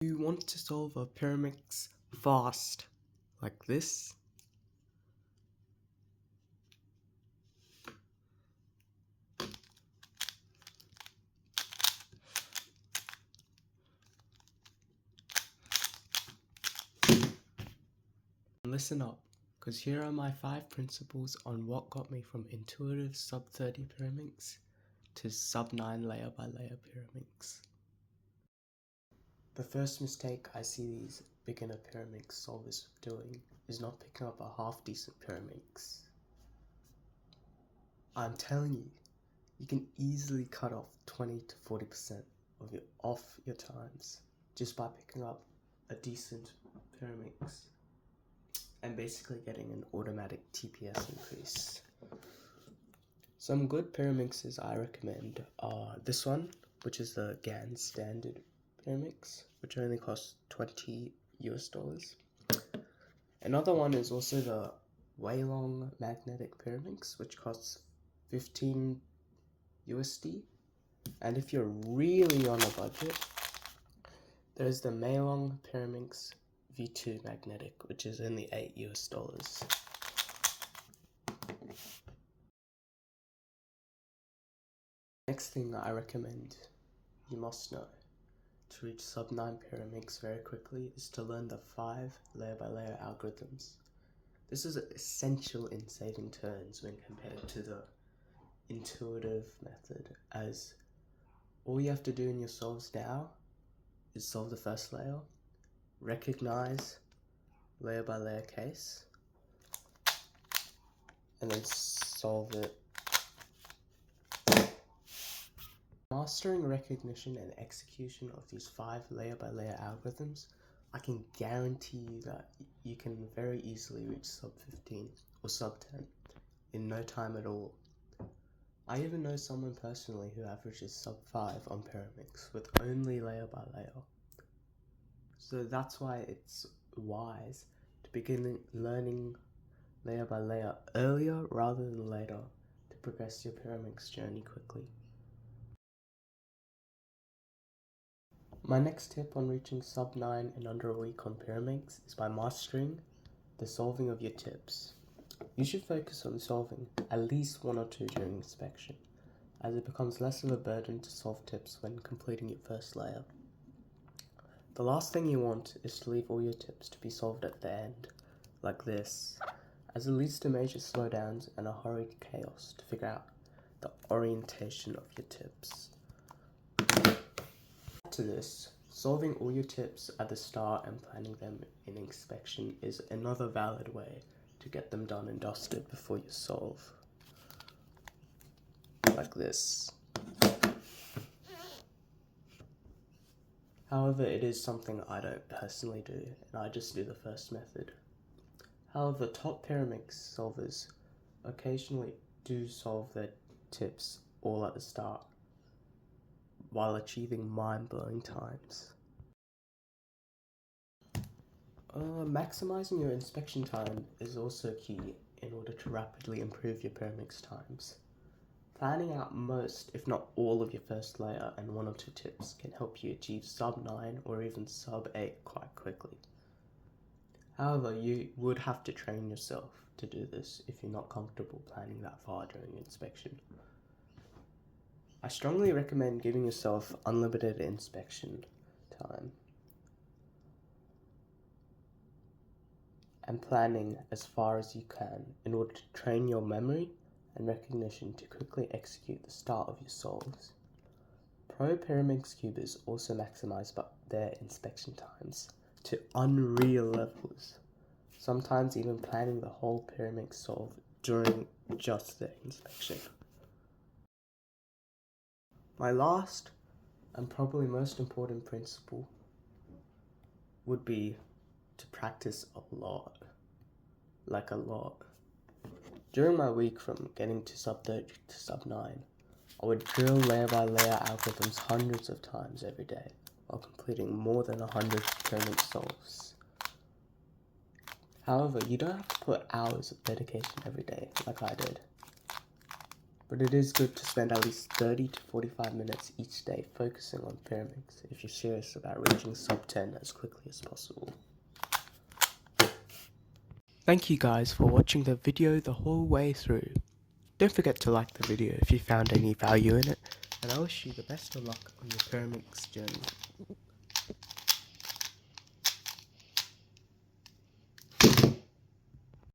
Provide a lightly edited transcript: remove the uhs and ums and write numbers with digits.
You want to solve a Pyraminx fast, like this. Listen up, because here are my 5 principles on what got me from intuitive sub 30 Pyraminx to sub 9 layer by layer Pyraminx. The first mistake I see these beginner Pyraminx solvers doing is not picking up a half decent Pyraminx. I'm telling you, you can easily cut off 20 to 40% off your times just by picking up a decent Pyraminx and basically getting an automatic TPS increase. Some good Pyraminxes I recommend are this one, which is the GAN standard Pyraminx, which only costs $20 US. Another one is also the Waylong magnetic Pyraminx, which costs 15 USD. And if you're really on a budget, there's the Waylong Pyraminx V2 magnetic, which is only $8 US. Next thing I recommend you must know to reach sub 9 Pyraminx very quickly is to learn the 5 layer by layer algorithms. This is essential in saving turns when compared to the intuitive method, as all you have to do in your solves now is solve the first layer, recognize layer by layer case, and then solve it. Mastering recognition and execution of these 5 layer by layer algorithms, I can guarantee you that you can very easily reach sub 15 or sub 10 in no time at all. I even know someone personally who averages sub 5 on Pyraminx with only layer by layer. So that's why it's wise to begin learning layer by layer earlier rather than later to progress your Pyraminx journey quickly. My next tip on reaching sub 9 in under a week on Pyraminx is by mastering the solving of your tips. You should focus on solving at least 1 or 2 during inspection, as it becomes less of a burden to solve tips when completing your first layer. The last thing you want is to leave all your tips to be solved at the end, like this, as it leads to major slowdowns and a hurried chaos to figure out the orientation of your tips. To this, solving all your tips at the start and planning them in inspection is another valid way to get them done and dusted before you solve. Like this. However, it is something I don't personally do, and I just do the first method. However, top Pyraminx solvers occasionally do solve their tips all at the start, while achieving mind-blowing times. Maximizing your inspection time is also key in order to rapidly improve your Pyraminx times. Planning out most, if not all, of your first layer and 1 or 2 tips can help you achieve sub 9 or even sub 8 quite quickly. However, you would have to train yourself to do this if you're not comfortable planning that far during inspection. I strongly recommend giving yourself unlimited inspection time and planning as far as you can in order to train your memory and recognition to quickly execute the start of your solves. Pro Pyraminx cubers also maximize their inspection times to unreal levels, sometimes even planning the whole Pyraminx solve during just their inspection. My last and probably most important principle would be to practice a lot, like a lot. During my week from getting to sub 30 to sub 9, I would drill layer by layer algorithms hundreds of times every day while completing more than 100 Pyraminx solves. However, you don't have to put hours of dedication every day like I did. But it is good to spend at least 30 to 45 minutes each day focusing on Pyraminx if you're serious about reaching sub 10 as quickly as possible. Thank you guys for watching the video the whole way through. Don't forget to like the video if you found any value in it, and I wish you the best of luck on your Pyraminx journey.